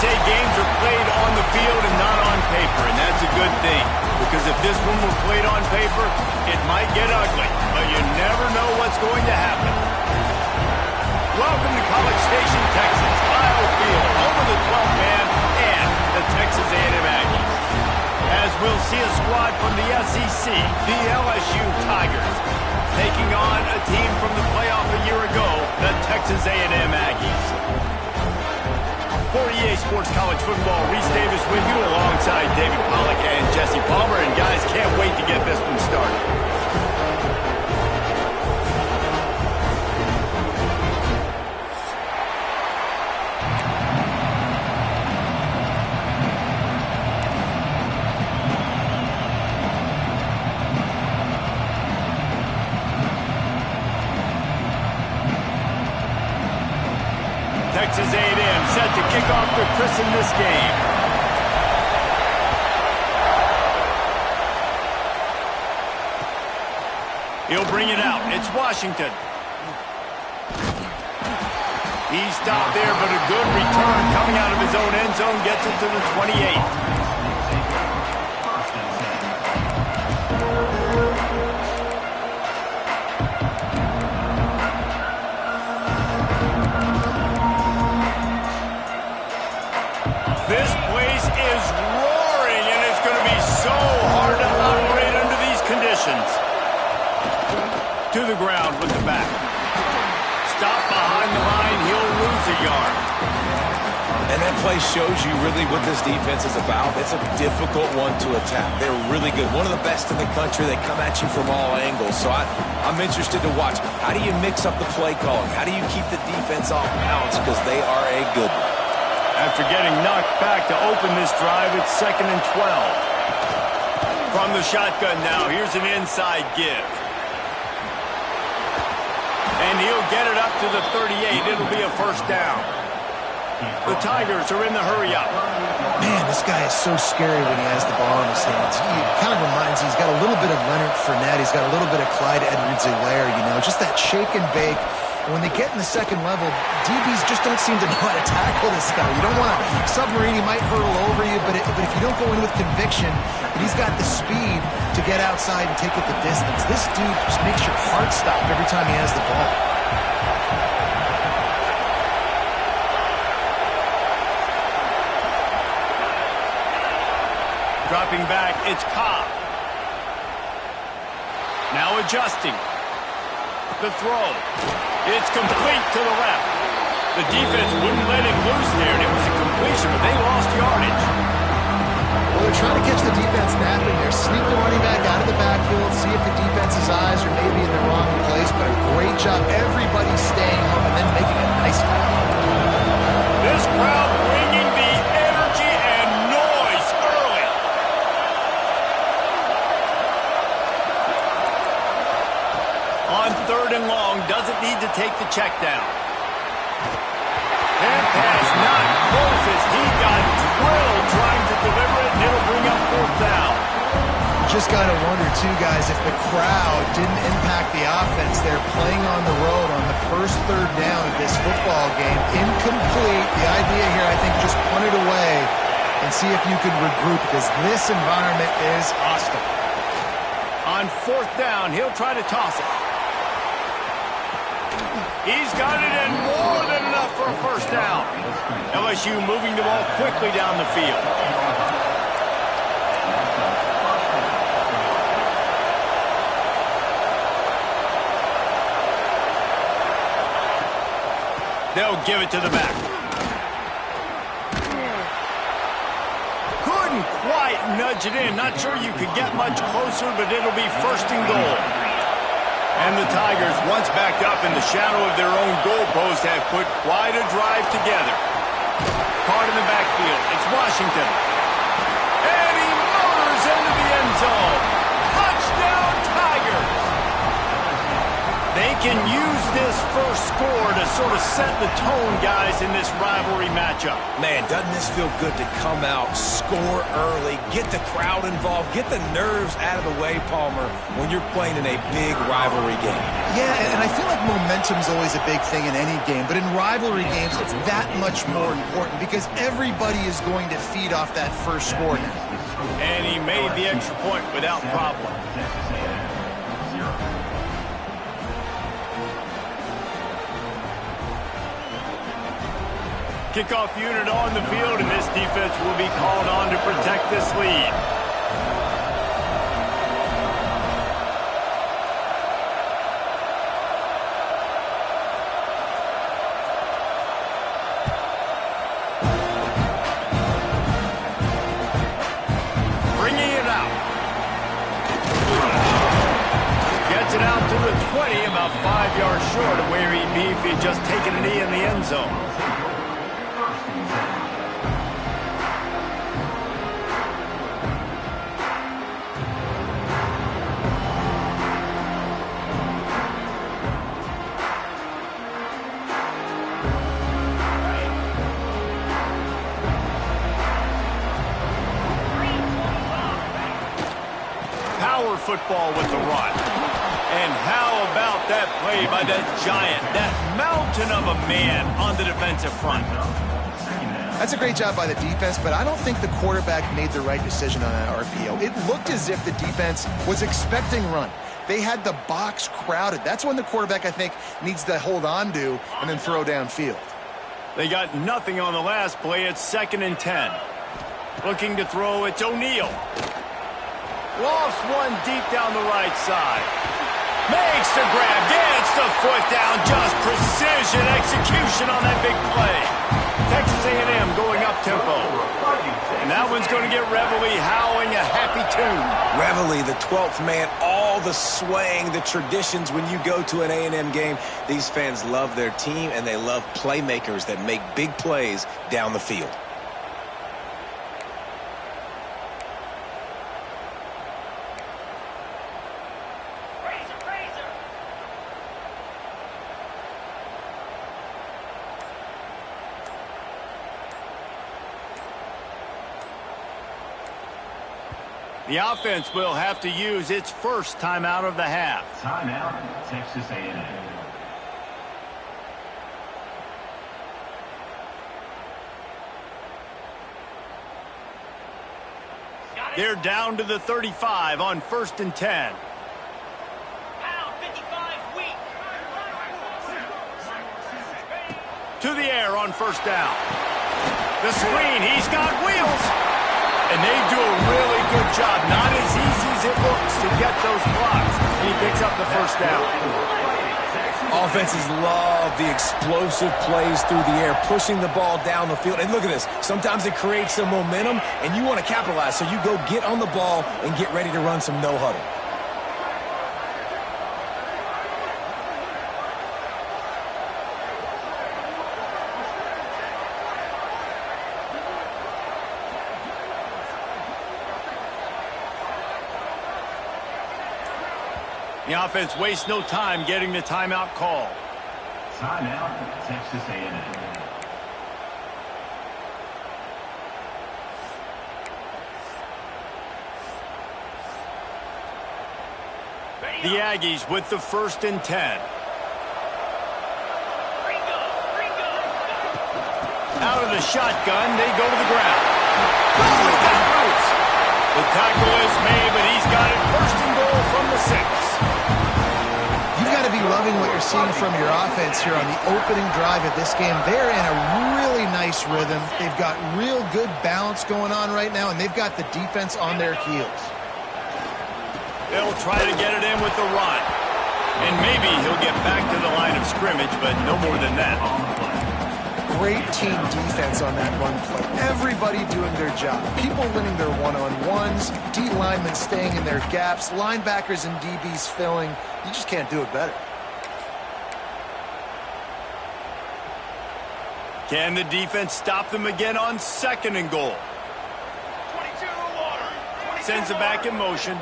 say games are played on the field and not on paper, and that's a good thing. Because if this one were played on paper, it might get ugly, but you never know what's going to happen. Welcome to College Station, Texas, Kyle Field, home of the 12th man and the Texas A&M Aggies. As we'll see a squad from the SEC, the LSU Tigers, taking on a team from the playoff a year ago, the Texas A&M Aggies. For EA Sports College Football, Reese Davis with you alongside David Pollack and Jesse Palmer. And guys, can't wait to get this one started. Texas A&M set to kick off their Chris in this game. He'll bring it out. It's Washington. He stopped there, but a good return coming out of his own end zone gets it to the 28. This place is roaring, and it's going to be so hard to operate under these conditions. To the ground with the back. Stop behind the line, he'll lose a yard. And that play shows you really what this defense is about. It's a difficult one to attack. They're really good. One of the best in the country. They come at you from all angles. So I'm interested to watch. How do you mix up the play calling? How do you keep the defense off balance? Because they are a good one. After getting knocked back to open this drive, it's 2nd and 12. From the shotgun now, here's an inside give. And he'll get it up to the 38. It'll be a first down. The Tigers are in the hurry-up. Man, this guy is so scary when he has the ball in his hands. He kind of reminds me, he's got a little bit of Leonard Fournette. He's got a little bit of Clyde Edwards-Helaire, you know, just that shake and bake. And when they get in the second level, DBs just don't seem to know how to tackle this guy. You don't want to submarine, he might hurtle over you, but if you don't go in with conviction, and he's got the speed to get outside and take it the distance. This dude just makes your heart stop every time he has the ball. Dropping back, it's Cobb. Now adjusting. The throw. It's complete to the left. The defense wouldn't let him loose there, and it was a completion, but they lost yardage. Well, they're trying to catch the defense napping there. Sneak the running back out of the backfield, see if the defense's eyes are maybe in the wrong place, but a great job. Everybody staying home and then making a nice play. This crowd bringing the energy and noise early. On 3rd and long, doesn't need to take the check down. And pass not close as he got drilled trying to deliver it, and it'll bring up 4th down. You just got to wonder, too, guys, if the crowd didn't impact the offense. They're playing on the road on the first 3rd down of this football game. Incomplete. The idea here, I think, just punt it away and see if you can regroup, because this environment is hostile. On 4th down, he'll try to toss it. He's got it, and more than enough for a first down. LSU moving the ball quickly down the field. They'll give it to the back. Couldn't quite nudge it in. Not sure you could get much closer, but it'll be 1st and goal. And the Tigers, once backed up in the shadow of their own goalpost, have put quite a drive together. Caught in the backfield. It's Washington. And he motors into the end zone. Touchdown, Tigers! They can use this first score to sort of set the tone, guys, in this rivalry matchup. Man, doesn't this feel good to come out, score early, get the crowd involved, get the nerves out of the way, Palmer, when you're playing in a big rivalry game. Yeah, and I feel like momentum's always a big thing in any game, but in rivalry games, it's that much more important because everybody is going to feed off that first score now. And he made the extra point without problem. Kickoff unit on the field, and this defense will be called on to protect this lead. Bringing it out. Gets it out to the 20, about 5 yards short of where he'd be if he'd just taken a knee in the end zone. Football with the run. And how about that play by that giant, that mountain of a man on the defensive front? That's a great job by the defense, but I don't think the quarterback made the right decision on that RPO. It looked as if the defense was expecting run. They had the box crowded. That's when the quarterback, I think, needs to hold on to and then throw downfield. They got nothing on the last play. It's 2nd and 10. Looking to throw, it's O'Neal. Lofts one deep down the right side. Makes the grab, gets the foot down, just precision execution on that big play. Texas A&M going up tempo. And that one's going to get Reveille howling a happy tune. Reveille, the 12th man, all the swaying, the traditions when you go to an A&M game. These fans love their team, and they love playmakers that make big plays down the field. The offense will have to use its first timeout of the half. Timeout, Texas A&M. They're down to the 35 on 1st and 10. To the air on 1st down. The screen, he's got wheels. And they do a really good job. Not as easy as it looks to get those blocks. And he picks up the 1st down. Offenses love the explosive plays through the air, pushing the ball down the field. And look at this. Sometimes it creates some momentum, and you want to capitalize. So you go get on the ball and get ready to run some no-huddle. The offense wastes no time getting the timeout call. Timeout, Texas A&M. The Aggies with the 1st and 10. Out of the shotgun, they go to the ground. Oh, he got loose. The tackle is made, but he's got it 1st and goal from the 6. You've got to be loving what you're seeing from your offense here on the opening drive of this game. They're in a really nice rhythm. They've got real good balance going on right now, and they've got the defense on their heels. They'll try to get it in with the run. And maybe he'll get back to the line of scrimmage, but no more than that. Great team defense on that run play. Everybody doing their job. People winning their one-on-ones, D linemen staying in their gaps, linebackers and DBs filling. You just can't do it better. Can the defense stop them again on 2nd and goal? Sends it back in motion.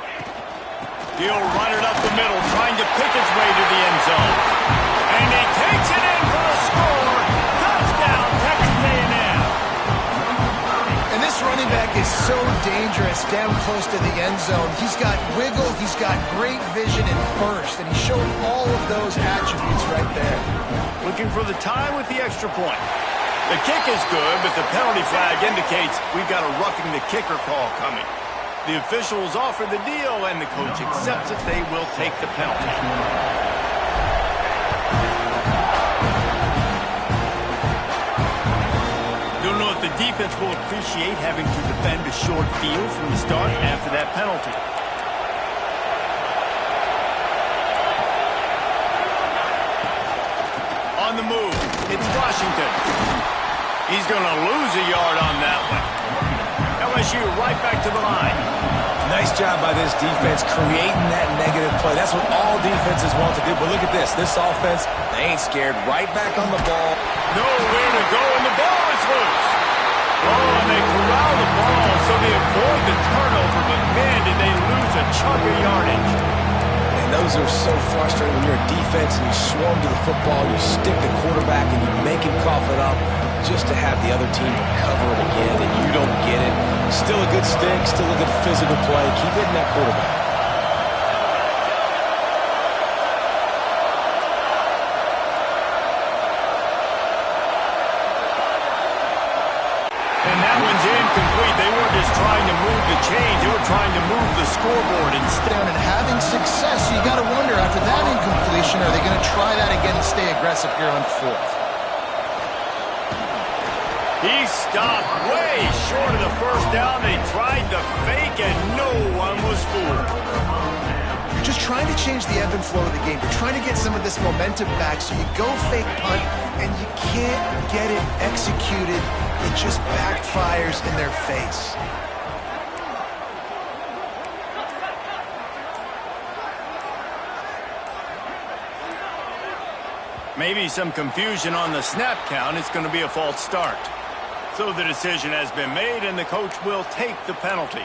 He'll run it up the middle, trying to pick his way to the end zone. And he takes it in for the score. Touchdown, Texas A&M. And this running back is so dangerous down close to the end zone. He's got wiggle, he's got great vision and burst, and he showed all of those attributes right there. Looking for the tie with the extra point. The kick is good, but the penalty flag indicates we've got a roughing the kicker call coming. The officials offer the deal, and the coach accepts it. They will take the penalty. Don't know if the defense will appreciate having to defend a short field from the start after that penalty. On the move, it's Washington. He's going to lose a yard on that one. LSU right back to the line. Nice job by this defense creating that negative play. That's what all defenses want to do. But look at this. This offense, they ain't scared. Right back on the ball. Nowhere to go, and the ball is loose. Oh, and they corral the ball, so they avoid the turnover. But, man, did they lose a chunk of yardage. And those are so frustrating when you're a defense and you swarm to the football, you stick the quarterback, and you make him cough it up just to have the other team recover it again, and you don't get it. Still a good stick, still a good physical play. Keep hitting that quarterback. And that one's incomplete. They weren't just trying to move the chains. They were trying to move the scoreboard instead. And having success, you got to wonder, after that incompletion, are they going to try that again and stay aggressive here on fourth? He stopped way short of the first down. They tried the fake, and no one was fooled. You're just trying to change the ebb and flow of the game. You're trying to get some of this momentum back, so you go fake punt, and you can't get it executed. It just backfires in their face. Maybe some confusion on the snap count. It's going to be a false start. So the decision has been made, and the coach will take the penalty.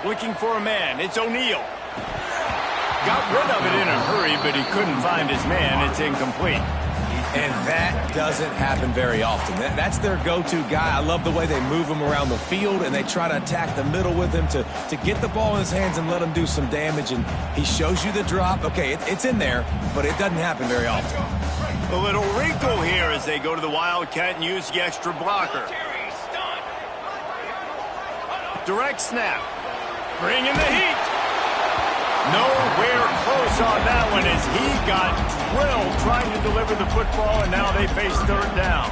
Looking for a man. It's O'Neal. Got rid of it in a hurry, but he couldn't find his man. It's incomplete. And that doesn't happen very often. That's their go-to guy. I love the way they move him around the field, and they try to attack the middle with him to get the ball in his hands and let him do some damage. And he shows you the drop. Okay, it's in there, but it doesn't happen very often. A little wrinkle here as they go to the Wildcat and use the extra blocker. Direct snap. Bringing the heat. Nowhere close on that one as he got drilled trying to deliver the football, and now they face third down.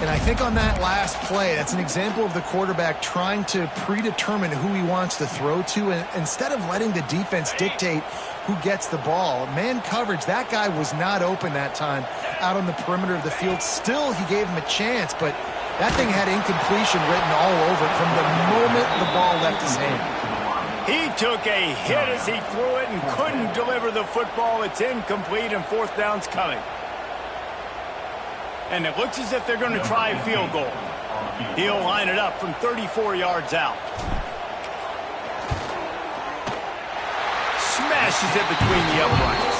And I think on that last play, that's an example of the quarterback trying to predetermine who he wants to throw to, and instead of letting the defense dictate who gets the ball. Man coverage, that guy was not open that time out on the perimeter of the field. Still, he gave him a chance, but that thing had incompletion written all over it from the moment the ball left his hand. He took a hit as he threw it and couldn't deliver the football. It's incomplete, and fourth down's coming. And it looks as if they're going to try a field goal. He'll line it up from 34 yards out. Smashes it between the uprights.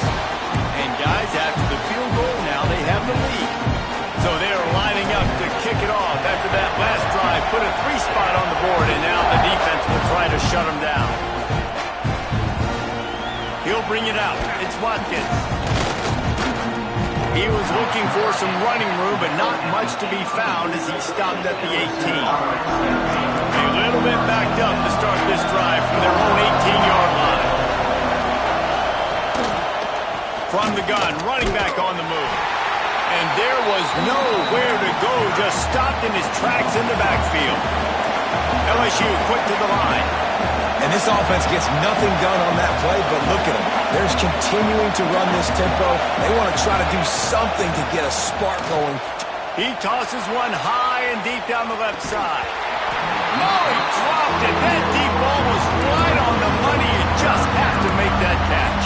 And guys, after the field goal, now they have the lead. So they are lining up to kick it off after that last drive. Put a 3-spot on the board, and now the defense will try to shut them down. He'll bring it out. It's Watkins. He was looking for some running room, but not much to be found as he stopped at the 18. A little bit backed up to start this drive from their own 18-yard line. From the gun, running back on the move. And there was nowhere to go, just stopped in his tracks in the backfield. LSU quick to the line. And this offense gets nothing done on that play, but look at them. They're continuing to run this tempo. They want to try to do something to get a spark going. He tosses one high and deep down the left side. No, he dropped it. That deep ball was right on the money. You just have to make that catch.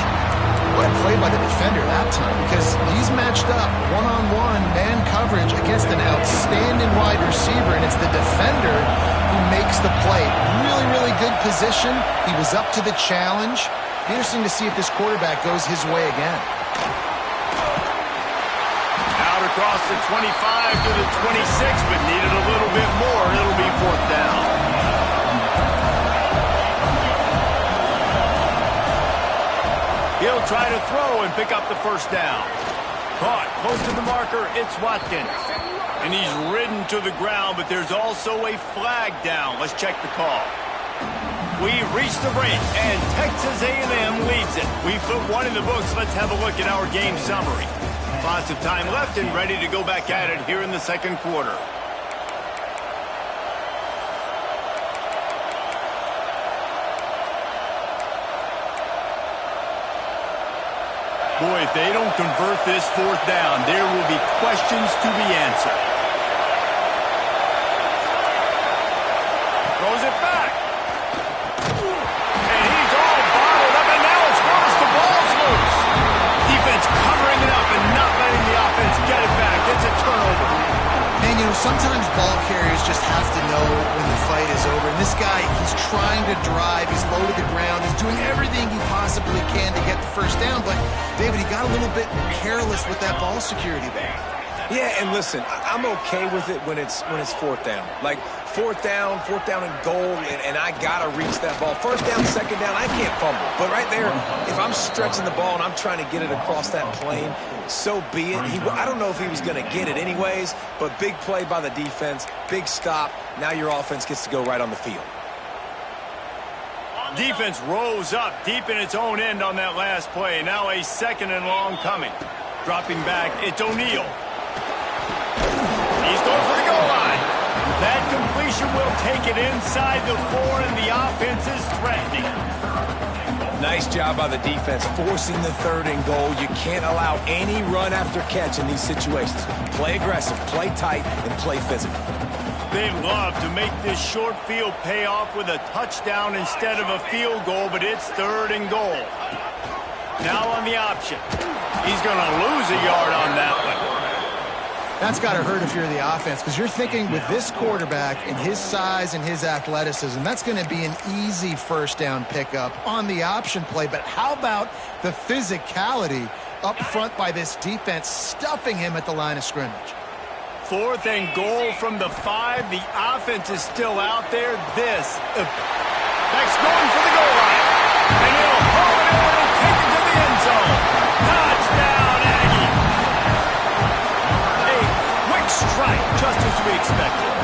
What a play by the defender that time, because he's matched up one-on-one man coverage against an outstanding wide receiver, and it's the defender who makes the play. Really, really good position. He was up to the challenge. Interesting to see if this quarterback goes his way again. Out across the 25 to the 26, but needed a little bit more. It'll be 4th down. He'll try to throw and pick up the 1st down. Caught close to the marker. It's Watkins. And he's ridden to the ground, but there's also a flag down. Let's check the call. We've reached the break, and Texas A&M leads it. We've put one in the books. Let's have a look at our game summary. Lots of time left and ready to go back at it here in the 2nd quarter. Boy, if they don't convert this 4th down, there will be questions to be answered. Throws it back. And he's all bottled up, and now it's worse. The ball's loose. Defense covering it up and not letting the offense get it back. It's a turnover. And, you know, sometimes ball carriers just have to know when the fight is over. And this guy, he's trying to drive. He's low to the ground. He's doing everything he possibly can to get the 1st down. But, David, he got a little bit careless with that ball security there. Yeah, and listen, I'm okay with it when it's 4th down. Like, 4th down and goal, and I got to reach that ball. 1st down, 2nd down, I can't fumble. But right there, if I'm stretching the ball and I'm trying to get it across that plane, so be it. I don't know if he was going to get it anyways, but big play by the defense, big stop. Now your offense gets to go right on the field. Defense rose up deep in its own end on that last play. Now a 2nd and long coming. Dropping back, it's O'Neal. He's going for the goal line. That completion will take it inside the 4, and the offense is threatening. Nice job by the defense, forcing the 3rd and goal. You can't allow any run after catch in these situations. Play aggressive, play tight, and play physical. They love to make this short field pay off with a touchdown instead of a field goal, but it's 3rd and goal. Now on the option. He's going to lose a yard on that one. That's got to hurt if you're the offense, because you're thinking with this quarterback and his size and his athleticism, that's going to be an easy 1st down pickup on the option play. But how about the physicality up front by this defense, stuffing him at the line of scrimmage? 4th and goal from the 5. The offense is still out there. That's going for the goal line. And he'll pull it in and take it to the end zone. Touchdown, Aggie. A quick strike, just as we expected.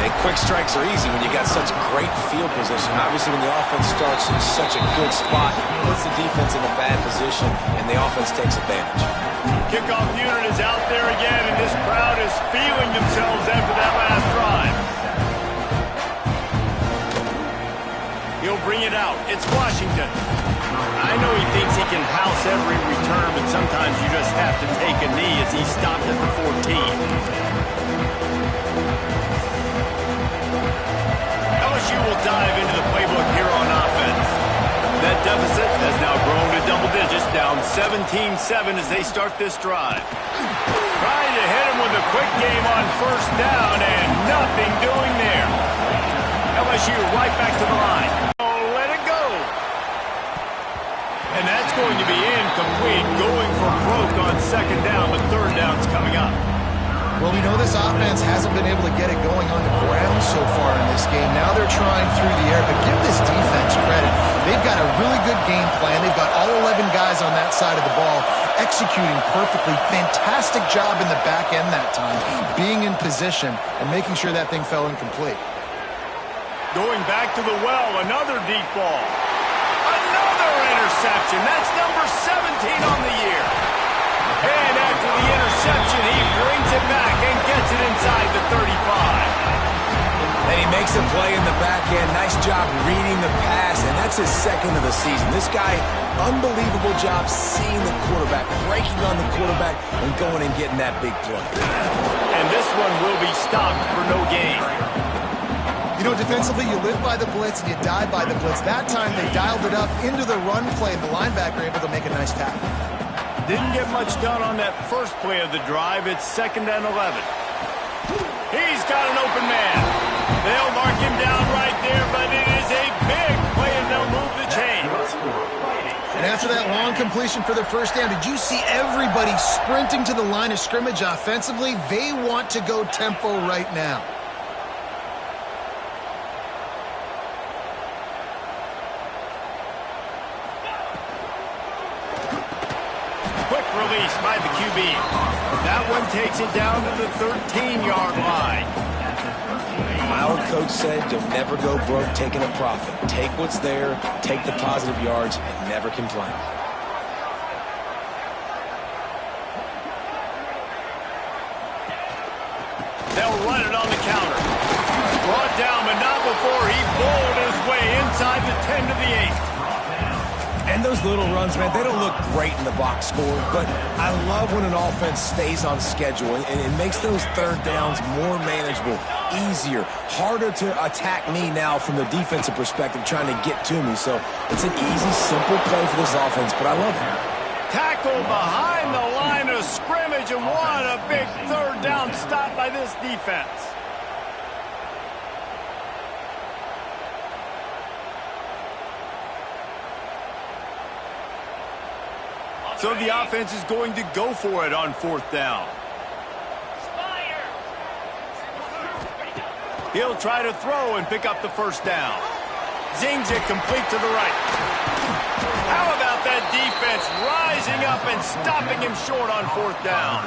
And quick strikes are easy when you got such great field position. Obviously, when the offense starts in such a good spot, it puts the defense in a bad position, and the offense takes advantage. Kickoff unit is out there again, and this crowd is feeling themselves after that last drive. He'll bring it out. It's Washington. I know he thinks he can house every return, but sometimes you just have to take a knee as he stopped at the 14. LSU will dive into the playbook here on offense. That deficit has now grown to double digits, down 17-7 as they start this drive. Trying to hit him with a quick game on 1st down, and nothing doing there. LSU right back to the line. Oh, let it go. And that's going to be incomplete, going for broke on 2nd down, but 3rd down's coming up. Well, we know this offense hasn't been able to get it going on the ground so far in this game. Now they're trying through the air, but give this defense credit. They've got a really good game plan. They've got all 11 guys on that side of the ball executing perfectly. Fantastic job in the back end that time, being in position and making sure that thing fell incomplete. Going back to the well, another deep ball. Another interception. That's number 17 on the year. And after the interception, he brings it back and gets it inside the 35. And he makes a play in the back end. Nice job reading the pass, and that's his 2nd of the season. This guy, unbelievable job seeing the quarterback, breaking on the quarterback, and going and getting that big play. And this one will be stopped for no gain. You know, defensively, you live by the blitz and you die by the blitz. That time, they dialed it up into the run play, and the linebacker able to make a nice tackle. Didn't get much done on that first play of the drive. It's 2nd and 11. He's got an open man. They'll mark him down right there, but it is a big play, and they'll move the chains. And after that long completion for the first down, did you see everybody sprinting to the line of scrimmage offensively? They want to go tempo right now. Quick release by the QB. That one takes it down to the 13-yard line. My old coach said you'll never go broke taking a profit. Take what's there, take the positive yards, and never complain. They'll run it on the counter. Brought down, but not before he bowled his way inside the 10 to the 8. And those little runs, man, they don't look great in the box score, but I love when an offense stays on schedule, and it makes those third downs more manageable, easier, harder to attack me now from the defensive perspective trying to get to me. So it's an easy, simple play for this offense, but I love it. Tackle behind the line of scrimmage, and what a big third down stop by this defense. So the offense is going to go for it on 4th down. He'll try to throw and pick up the first down. Zings it complete to the right. How about that defense rising up and stopping him short on 4th down?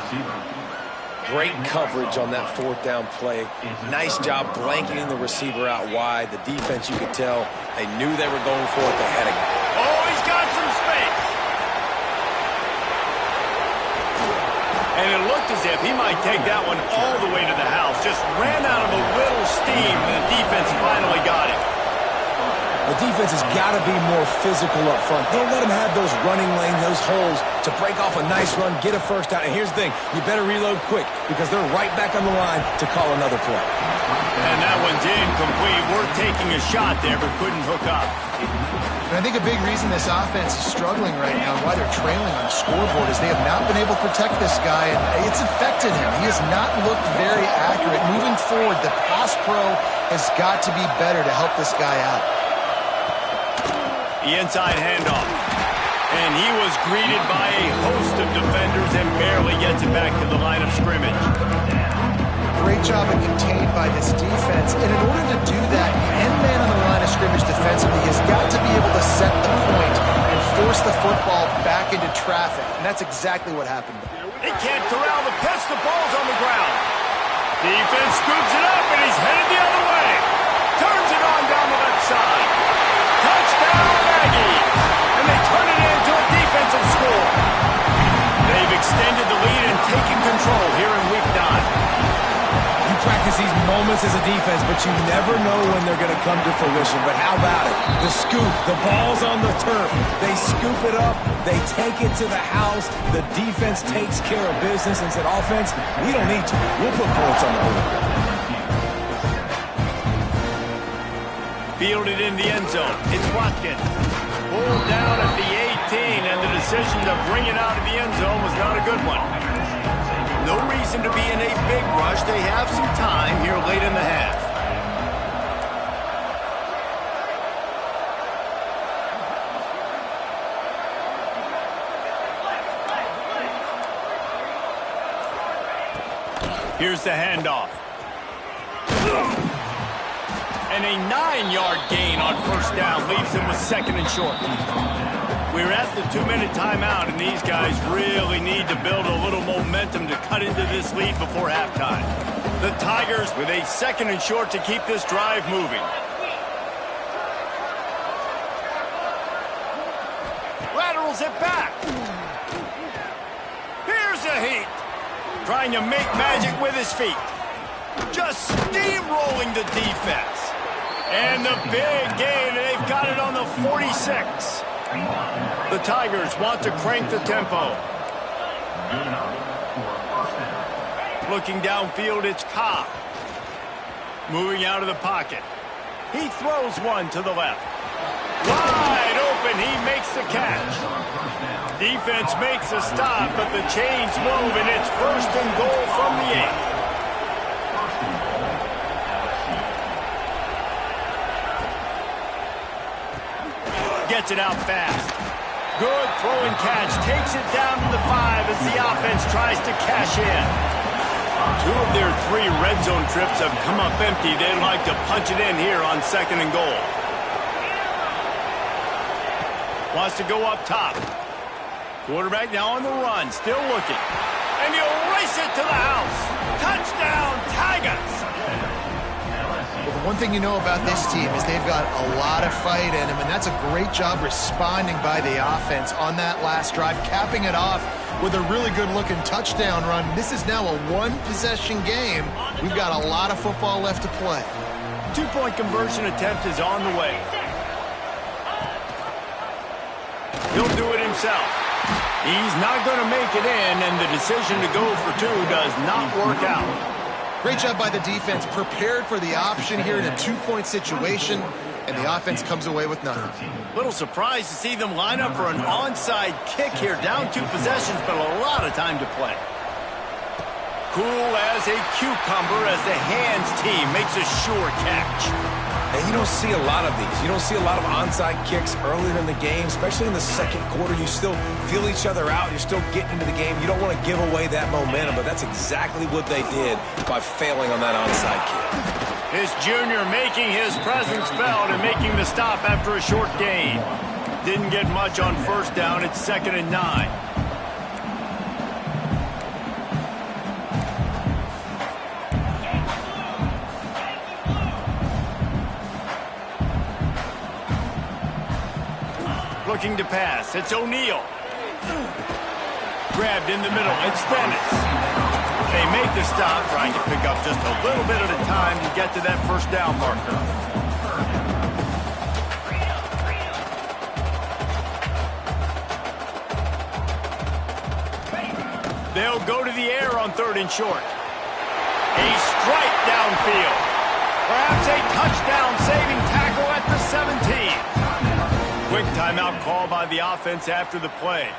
Great coverage on that 4th down play. Nice job blanketing the receiver out wide. The defense, you could tell, they knew they were going for it. They had it. Oh, he's got some space. And it looked as if he might take that one all the way to the house. Just ran out of a little steam, and the defense finally got it. The defense has got to be more physical up front. Don't let them have those running lanes, those holes to break off a nice run, get a first down. And here's the thing, you better reload quick because they're right back on the line to call another play. And that one's incomplete. We're taking a shot there, but couldn't hook up. And I think a big reason this offense is struggling right now and why they're trailing on the scoreboard is they have not been able to protect this guy, and it's affected him. He has not looked very accurate. Moving forward, the pass pro has got to be better to help this guy out. The inside handoff. And he was greeted by a host of defenders and barely gets it back to the line of scrimmage. Great job of contained by this defense. And in order to do that, the end man on the line of scrimmage defensively has got to be able to set the point and force the football back into traffic. And that's exactly what happened. They can't corral the pitch. The ball's on the ground. Defense scoops it up, and he's headed the other way. Turns it on down the left side. Touchdown, Aggies. And they turn it into a defensive score. They've extended the lead and taken control here in week 9. You practice these moments as a defense, but you never know when they're going to come to fruition. But how about it? The scoop, the ball's on the turf. They scoop it up. They take it to the house. The defense takes care of business and said, offense, we don't need you. We'll put points on the board. Fielded in the end zone. It's Watkins. Pulled down at the 18, and the decision to bring it out of the end zone was not a good one. No reason to be in a big rush. They have some time here late in the half. Here's the handoff. And a 9-yard gain on first down leaves them with 2nd and short. We're at the 2-minute timeout, and these guys really need to build a little momentum to cut into this lead before halftime. The Tigers with a 2nd and short to keep this drive moving. Laterals it back. Here's a heat. Trying to make magic with his feet. Just steamrolling the defense. And the big gain, and they've got it on the 46. The Tigers want to crank the tempo. Looking downfield, it's Cobb. Moving out of the pocket. He throws one to the left. Wide open, he makes the catch. Defense makes a stop, but the chains move, and it's 1st and goal from the 8. Gets it out fast. Good throwing catch. Takes it down to the 5 as the offense tries to cash in. 2 of their 3 red zone trips have come up empty. They'd like to punch it in here on 2nd and goal. Wants to go up top. Quarterback now on the run. Still looking. And he'll race it to the house. Touchdown, Tigers! Well, the one thing you know about this team is they've got a lot of fight in them, and that's a great job responding by the offense on that last drive, capping it off with a really good-looking touchdown run. This is now a 1-possession game. We've got a lot of football left to play. 2-point conversion attempt is on the way. He'll do it himself. He's not going to make it in, and the decision to go for 2 does not work out. Great job by the defense, prepared for the option here in a 2-point situation, and the offense comes away with nothing. Little surprised to see them line up for an onside kick here, down 2 possessions, but a lot of time to play. Cool as a cucumber as the hands team makes a sure catch. And you don't see a lot of these. You don't see a lot of onside kicks earlier in the game, especially in the 2nd quarter. You still feel each other out. You're still getting into the game. You don't want to give away that momentum, but that's exactly what they did by failing on that onside kick. His junior making his presence felt and making the stop after a short gain. Didn't get much on 1st down. It's 2nd and 9. Looking to pass. It's O'Neal. Grabbed in the middle. It's Dennis. They make the stop, trying to pick up just a little bit at a time to get to that 1st down marker. They'll go to the air on 3rd and short. A strike downfield. Perhaps a touchdown-saving tackle at the 17. Quick timeout call by the offense after the play.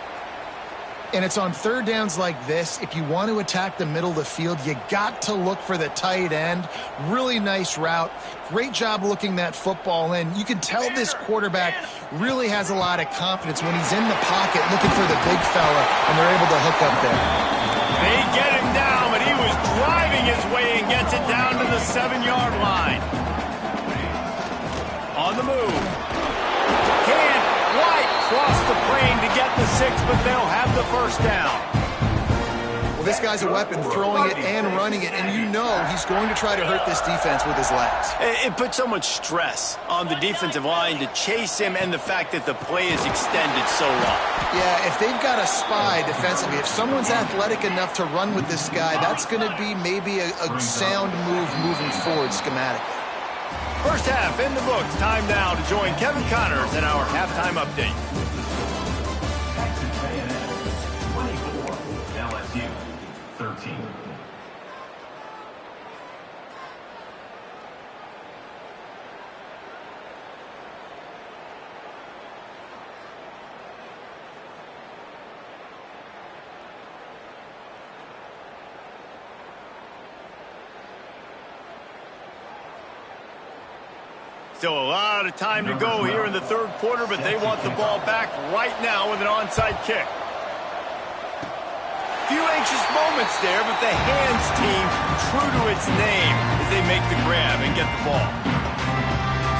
And it's on 3rd downs like this. If you want to attack the middle of the field, you got to look for the tight end. Really nice route. Great job looking that football in. You can tell this quarterback really has a lot of confidence when he's in the pocket looking for the big fella, and they're able to hook up there. They get him down, but he was driving his way and gets it down to the 7-yard line. On the move. Can't quite cross the plane to get the 6, but they'll have the 1st down. Well, this guy's a weapon, throwing it and running it, and you know he's going to try to hurt this defense with his legs. It puts so much stress on the defensive line to chase him, and the fact that the play is extended so long. Yeah, if they've got a spy defensively, if someone's athletic enough to run with this guy, that's going to be maybe a sound move moving forward schematically. 1st half in the books. Time now to join Kevin Connors in our halftime update. Texas A&M 24, LSU 13. Still a lot of time to go here in the 3rd quarter, but they want the ball back right now with an onside kick. Few anxious moments there, but the hands team true to its name as they make the grab and get the ball.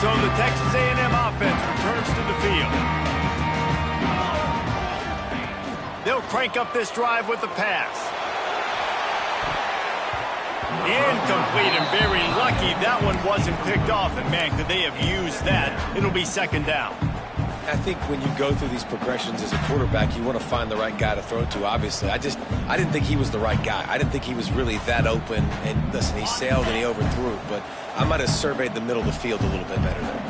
So the Texas A&M offense returns to the field. They'll crank up this drive with the pass. Incomplete, and very lucky that one wasn't picked off. And man, could they have used that? It'll be 2nd down. I think when you go through these progressions as a quarterback, you want to find the right guy to throw to, obviously. I didn't think he was the right guy. I didn't think he was really that open. And listen, he sailed and he overthrew, but I might have surveyed the middle of the field a little bit better there.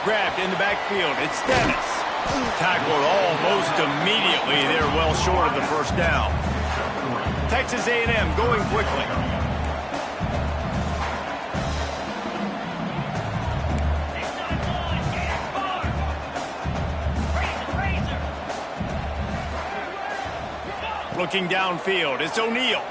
Grabbed in the backfield. It's Dennis. Tackled almost immediately. They're well short of the 1st down. Texas A&M going quickly. Looking downfield, it's O'Neal.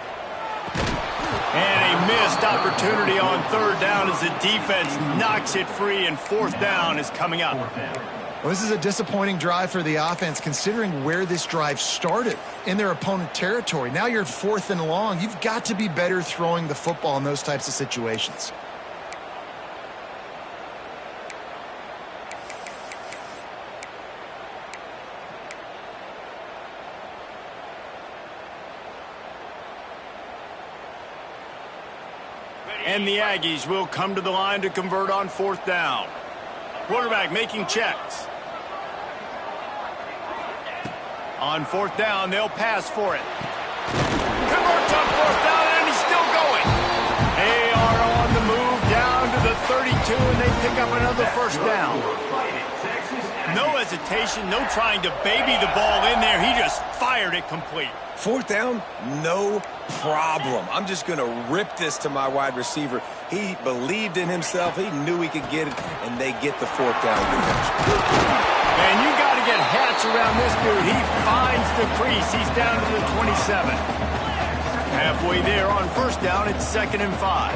And a missed opportunity on third down as the defense knocks it free, and fourth down is coming up. Well, this is a disappointing drive for the offense, considering where this drive started, in their opponent territory. Now you're 4th and long. You've got to be better throwing the football in those types of situations. And the Aggies will come to the line to convert on fourth down. Quarterback making checks. On fourth down, they'll pass for it. Converts on fourth down, and he's still going. They are on the move down to the 32, and they pick up another first down. No hesitation, no trying to baby the ball in there. He just fired it complete. Fourth down, no problem. I'm just going to rip this to my wide receiver. He believed in himself. He knew he could get it, and they get the fourth down. And you got to get hats around this dude. He finds the crease. He's down to the 27. Halfway there on first down, it's 2nd and 5.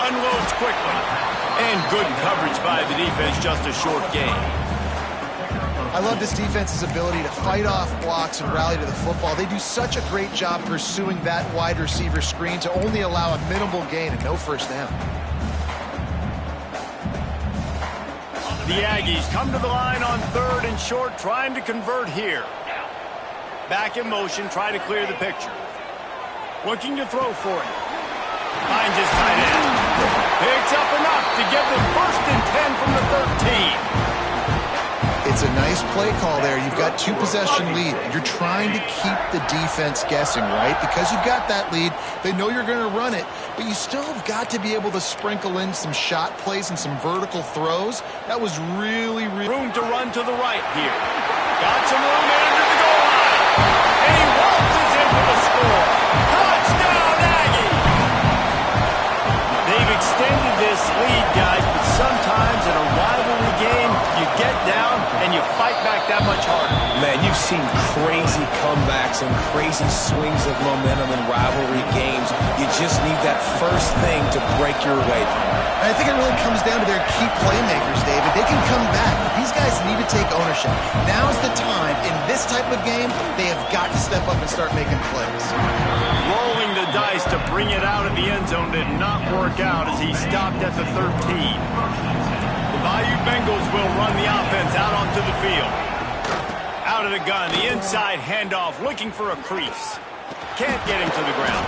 Unloads quickly. And good coverage by the defense, just a short gain. I love this defense's ability to fight off blocks and rally to the football. They do such a great job pursuing that wide receiver screen to only allow a minimal gain and no first down. The Aggies come to the line on 3rd and short, trying to convert here. Back in motion, try to clear the picture. Looking to throw for it. Finds his tight end. Picks up enough to get the 1st and 10 from the 13. It's a nice play call there. You've got 2-possession lead. You're trying to keep the defense guessing, right? Because you've got that lead, they know you're going to run it, but you still have got to be able to sprinkle in some shot plays and some vertical throws. That was really room to run to the right here. Got some room under the goal line. And he waltzes in for the score. Touchdown, Aggie! They've extended this lead, guys, but sometimes in a rivalry game, you get down and you fight back that much harder. Man, you've seen crazy comebacks and crazy swings of momentum in rivalry games. You just need that first thing to break your way. And I think it really comes down to their key playmakers, David. They can come back. These guys need to take ownership. Now's the time. In this type of game, they have got to step up and start making plays. Rolling the dice to bring it out of the end zone did not work out as he stopped at the 13. The Bayou Bengals will run the offense out onto the field. Out of the gun, the inside handoff, looking for a crease. Can't get him to the ground.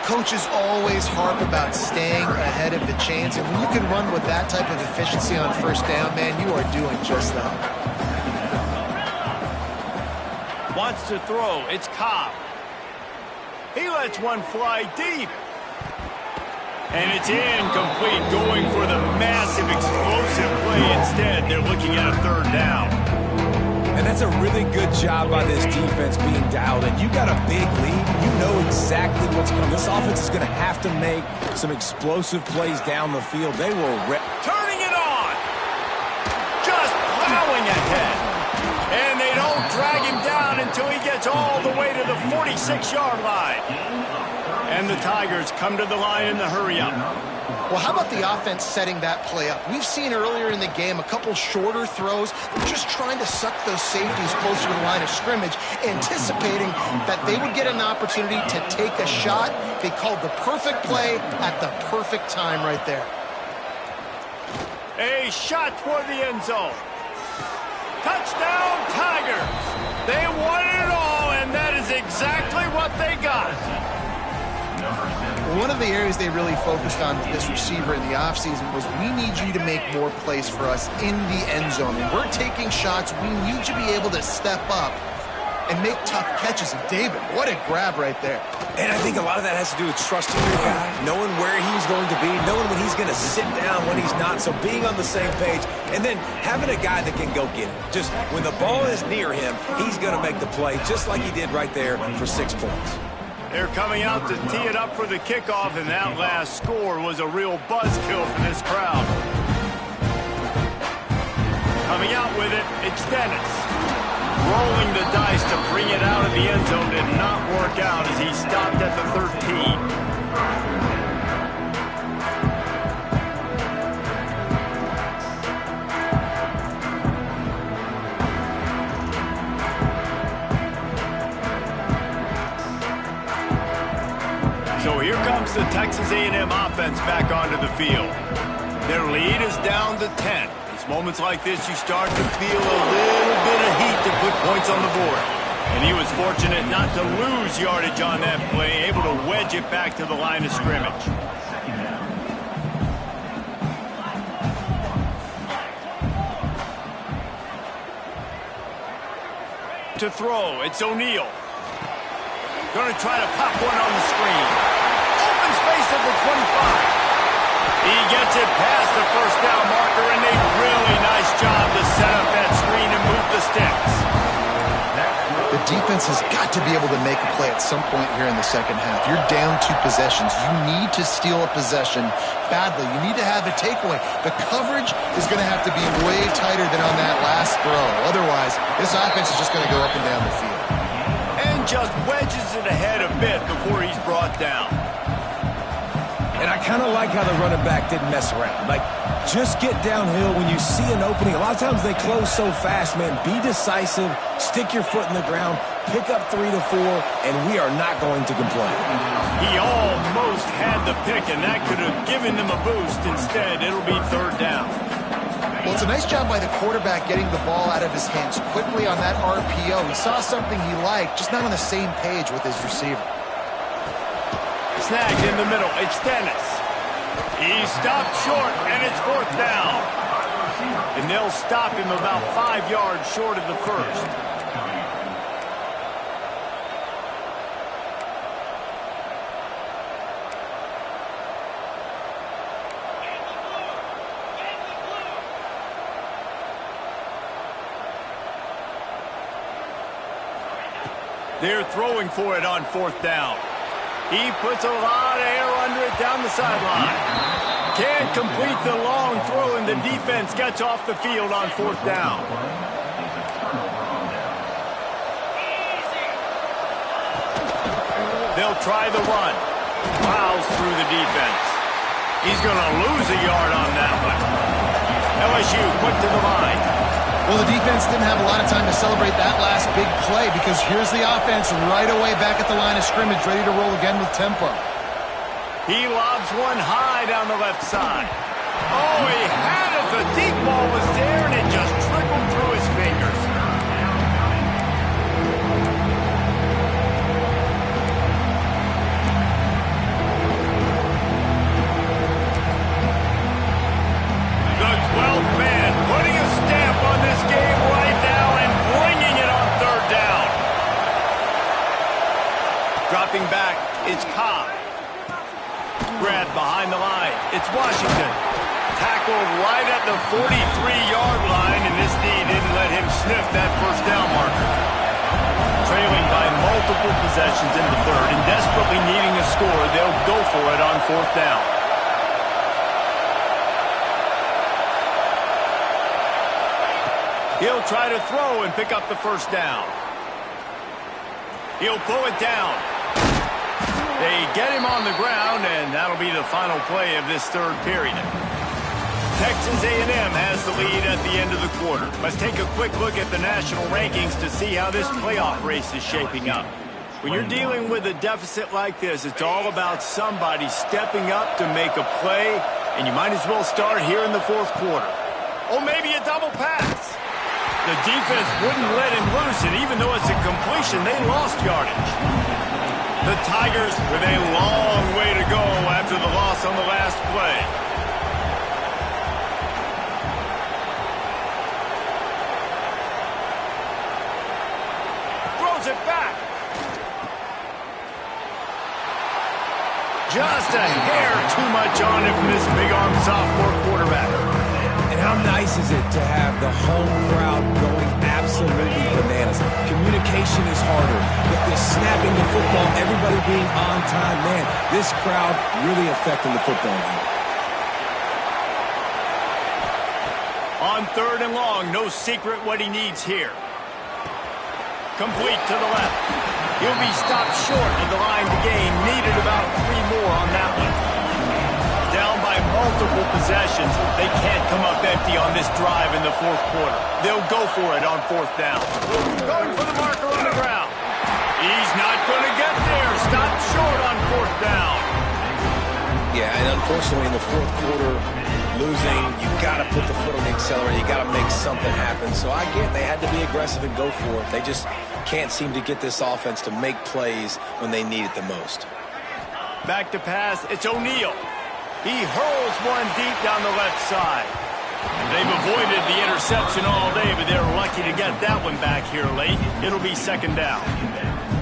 Coaches always harp about staying ahead of the chains, and when you can run with that type of efficiency on first down, man, you are doing just that. Wants to throw, it's Cobb. He lets one fly deep. And it's incomplete, going for the massive explosive play instead. They're looking at a 3rd down. And that's a really good job by this defense being dialed in. You got a big lead. You know exactly what's coming. This offense is going to have to make some explosive plays down the field. They will turning it on. Just plowing ahead. And they don't drag him down until he gets all the way to the 46-yard line. And the Tigers come to the line in the hurry-up. Well, how about the offense setting that play up? We've seen earlier in the game a couple shorter throws. They're just trying to suck those safeties closer to the line of scrimmage, anticipating that they would get an opportunity to take a shot. They called the perfect play at the perfect time right there. A shot toward the end zone. Touchdown, Tigers! They won it all, and that is exactly what they got. One of the areas they really focused on this receiver in the offseason was, we need you to make more plays for us in the end zone. When we're taking shots, we need you to be able to step up and make tough catches. And David, what a grab right there. And I think a lot of that has to do with trusting your guy, knowing where he's going to be, knowing when he's going to sit down, when he's not, so being on the same page, and then having a guy that can go get it. Just when the ball is near him, he's going to make the play, just like he did right there for 6 points. They're coming out to tee it up for the kickoff, and that last score was a real buzzkill for this crowd. Coming out with it, it's Dennis. rolling the dice to bring it out of the end zone did not work out as he stopped at the 13. So here comes the Texas A&M offense back onto the field. Their lead is down to 10. It's moments like this you start to feel a little bit of heat to put points on the board. And he was fortunate not to lose yardage on that play, able to wedge it back to the line of scrimmage. To throw, it's O'Neal. Going to try to pop one on the screen. Open space at the 25. He gets it past the first down marker, and a really nice job to set up that screen and move the sticks. The defense has got to be able to make a play at some point here in the second half. You're down 2 possessions. You need to steal a possession badly. You need to have a takeaway. The coverage is going to have to be way tighter than on that last throw. Otherwise, this offense is just going to go up and down the field. And just wedges it ahead a bit before he's brought down. And I kind of like how the running back didn't mess around. Like, just get downhill when you see an opening. A lot of times they close so fast, man. Be decisive, stick your foot in the ground, pick up 3 to 4, and we are not going to complain. He almost had the pick, and that could have given them a boost. Instead, it'll be 3rd down. Well, it's a nice job by the quarterback getting the ball out of his hands quickly on that RPO. He saw something he liked, just not on the same page with his receiver. Snagged in the middle. It's Dennis. He stopped short, and it's 4th down. And they'll stop him about 5 yards short of the first. They're throwing for it on 4th down. He puts a lot of air under it down the sideline. Can't complete the long throw, and the defense gets off the field on 4th down. They'll try the run. Plows through the defense. He's going to lose a yard on that one. LSU quick to the line. Well, the defense didn't have a lot of time to celebrate that last big play because here's the offense right away back at the line of scrimmage, ready to roll again with tempo. He lobs one high down the left side. Oh, he had it. The deep ball was there, and it just trickled through his fingers. The 12th man putting a stamp on this game right now and bringing it on 3rd down. Dropping back, it's Cobb. Grab behind the line. It's Washington. Tackled right at the 43-yard line, and this D didn't let him sniff that first down marker. Trailing by multiple possessions in the 3rd and desperately needing a score, they'll go for it on 4th down. He'll try to throw and pick up the first down. He'll pull it down. They get him on the ground, and that'll be the final play of this 3rd period. Texas A&M has the lead at the end of the quarter. Let's take a quick look at the national rankings to see how this playoff race is shaping up. When you're dealing with a deficit like this, it's all about somebody stepping up to make a play, and you might as well start here in the 4th quarter. Or maybe a double pass. The defense wouldn't let him loose, and even though it's a completion, they lost yardage. The Tigers with a long way to go after the loss on the last play. Throws it back. Just a hair too much on it from this big-arm sophomore quarterback. And how nice is it to have the home crowd going absolutely bananas? Communication is harder. With this snapping the football, everybody being on time, man, this crowd really affecting the football game. On 3rd and long, no secret what he needs here. Complete to the left. He'll be stopped short of the line to gain. Needed about 3 more on that one. Down by multiple possessions. They can't come up empty on this drive in the fourth quarter. They'll go for it on 4th down. Going for the marker on the ground. He's not going to get there. Stopped short on 4th down. Yeah, and unfortunately in the fourth quarter, losing, you got to put the foot on the accelerator. You got to make something happen. So I get they had to be aggressive and go for it. They just can't seem to get this offense to make plays when they need it the most. Back to pass. It's O'Neal. He hurls one deep down the left side. They've avoided the interception all day, but they're lucky to get that one back here late. It'll be 2nd down.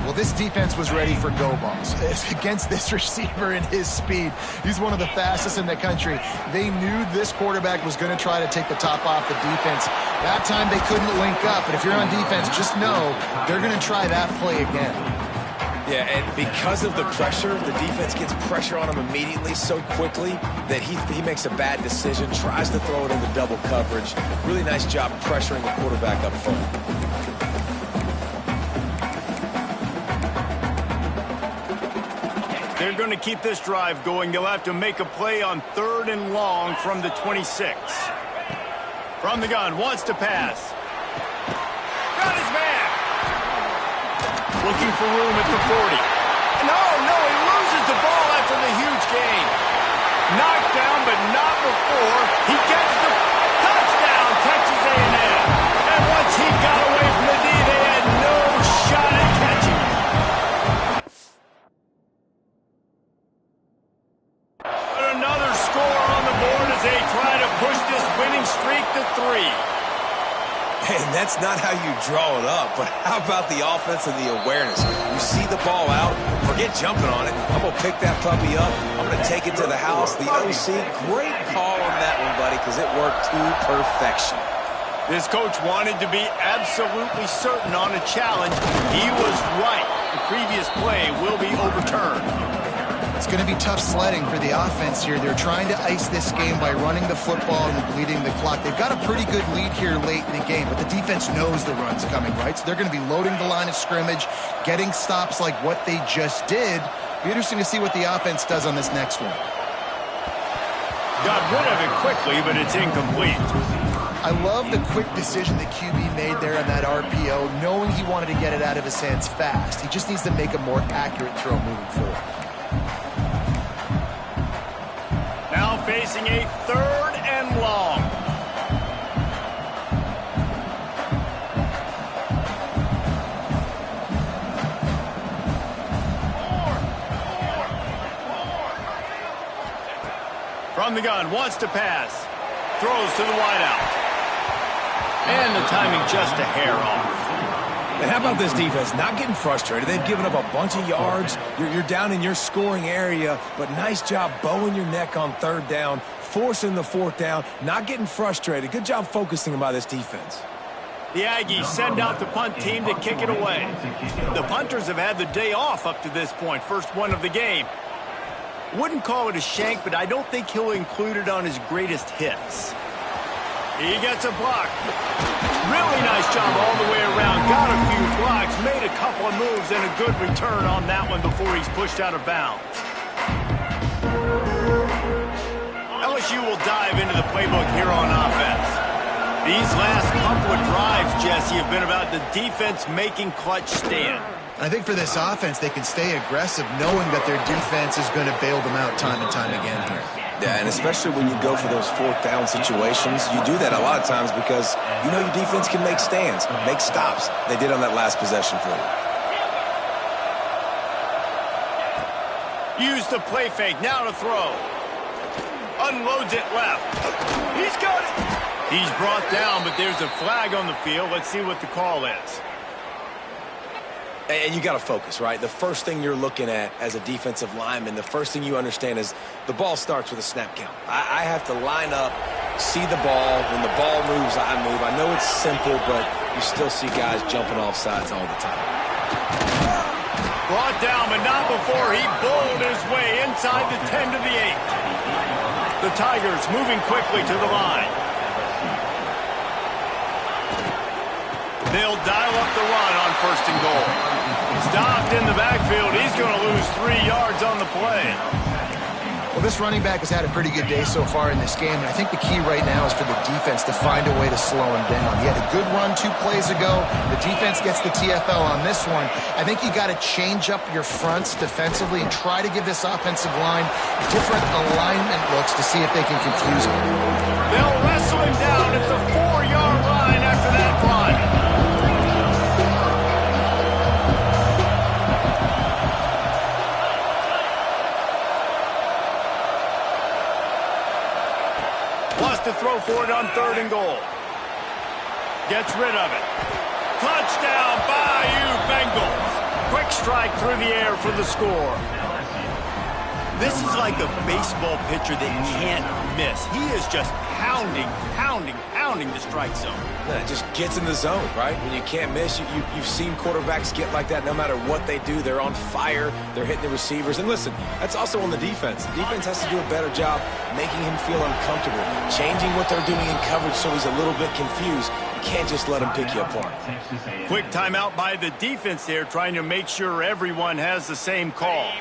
Well, this defense was ready for go balls against this receiver and his speed. He's one of the fastest in the country. They knew this quarterback was going to try to take the top off the defense. That time they couldn't link up, but if you're on defense, just know they're going to try that play again. Yeah, and because of the pressure, the defense gets pressure on him immediately so quickly that he makes a bad decision, tries to throw it into double coverage. Really nice job pressuring the quarterback up front. They're going to keep this drive going. They'll have to make a play on 3rd and long from the 26. From the gun, wants to pass. Got his man. Looking for room at the 40. No, he loses the ball after the huge gain. Knocked down, but not before. He gets the touchdown, Texas A&M. And once he got away from the D, they had no shot at catching him. But another score on the board as they try to push this winning streak to 3. And that's not how you draw it up, but how about the offense and the awareness? You see the ball out, forget jumping on it. I'm going to pick that puppy up. I'm going to take it to the house. The OC, great call on that one, buddy, because it worked to perfection. This coach wanted to be absolutely certain on a challenge. He was right. The previous play will be overturned. It's going to be tough sledding for the offense here. They're trying to ice this game by running the football and bleeding the clock. They've got a pretty good lead here late in the game, but the defense knows the run's coming, right? So they're going to be loading the line of scrimmage, getting stops like what they just did. Be interesting to see what the offense does on this next one. Got rid of it quickly, but it's incomplete. I love the quick decision that QB made there on that RPO, knowing he wanted to get it out of his hands fast. He just needs to make a more accurate throw moving forward. Now facing a 3rd and long. From the gun, wants to pass. Throws to the wideout. And the timing just a hair off. And how about this defense? Not getting frustrated. They've given up a bunch of yards. You're down in your scoring area, but nice job bowing your neck on 3rd down, forcing the 4th down, not getting frustrated. Good job focusing by this defense. The Aggies send out the punt team to kick it away. The punters have had the day off up to this point, first one of the game. Wouldn't call it a shank, but I don't think he'll include it on his greatest hits. He gets a block. Really nice job all the way around. Got a few blocks, made a couple of moves, and a good return on that one before he's pushed out of bounds. LSU will dive into the playbook here on offense. These last couple of drives, Jesse, have been about the defense making clutch stand. I think for this offense, they can stay aggressive knowing that their defense is going to bail them out time and time again here. Yeah, and especially when you go for those 4th down situations, you do that a lot of times because you know your defense can make stands, make stops. They did on that last possession for you. Use the play fake, now to throw. Unloads it left. He's got it. He's brought down, but there's a flag on the field. Let's see what the call is. And you got to focus, right? The first thing you're looking at as a defensive lineman, the first thing you understand is the ball starts with a snap count. I have to line up, see the ball. When the ball moves, I move. I know it's simple, but you still see guys jumping off sides all the time. Brought down, but not before he bowled his way inside the 10 to the 8. The Tigers moving quickly to the line. They'll dial up the run on 1st and goal. Stopped in the backfield. He's going to lose 3 yards on the play. Well, this running back has had a pretty good day so far in this game, and I think the key right now is for the defense to find a way to slow him down. He had a good run 2 plays ago. The defense gets the TFL on this one. I think you got to change up your fronts defensively and try to give this offensive line different alignment looks to see if they can confuse him. They'll wrestle him down at the 4-yard line after that run. To throw for it on 3rd and goal. Gets rid of it. Touchdown, Bayou Bengals. Quick strike through the air for the score. This is like a baseball pitcher that can't miss. He is just pounding the strike zone. Yeah, it just gets in the zone, right? When you can't miss, you've seen quarterbacks get like that no matter what they do. They're on fire. They're hitting the receivers. And listen, that's also on the defense. The defense has to do a better job making him feel uncomfortable, changing what they're doing in coverage so he's a little bit confused. You can't just let him pick you apart. Quick timeout by the defense there, trying to make sure everyone has the same call.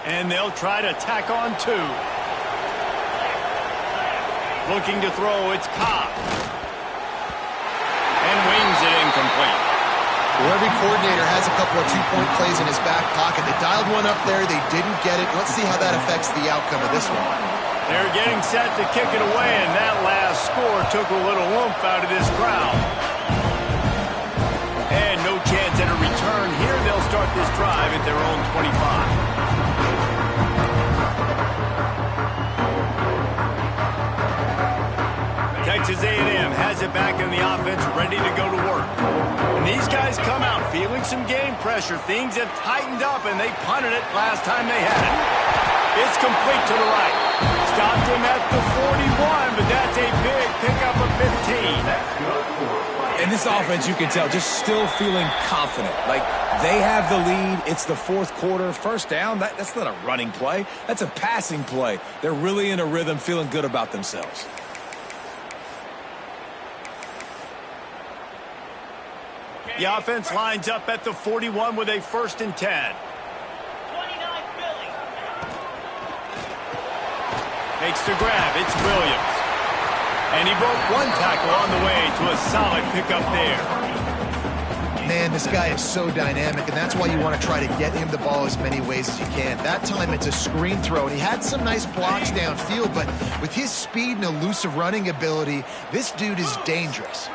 And they'll try to tack on 2. Looking to throw, it's Cobb. And wings it incomplete. Well, every coordinator has a couple of 2-point plays in his back pocket. They dialed one up there. They didn't get it. Let's see how that affects the outcome of this one. They're getting set to kick it away, and that last score took a little oomph out of this crowd. And no chance at a return here. They'll start this drive at their own 25. Texas A&M has it back in the offense, ready to go to work. And these guys come out feeling some game pressure. Things have tightened up, and they punted it last time they had it. It's complete to the right. Stopped him at the 41, but that's a big pickup of 15. In this offense, you can tell, just still feeling confident. Like, they have the lead. It's the 4th quarter. 1st down, that's not a running play. That's a passing play. They're really in a rhythm, feeling good about themselves. The offense lines up at the 41 with a 1st and 10. 29 Philly. Makes the grab. It's Williams. And he broke 1 tackle on the way to a solid pickup there. Man, this guy is so dynamic, and that's why you want to try to get him the ball as many ways as you can. That time it's a screen throw, and he had some nice blocks downfield, but with his speed and elusive running ability, this dude is dangerous.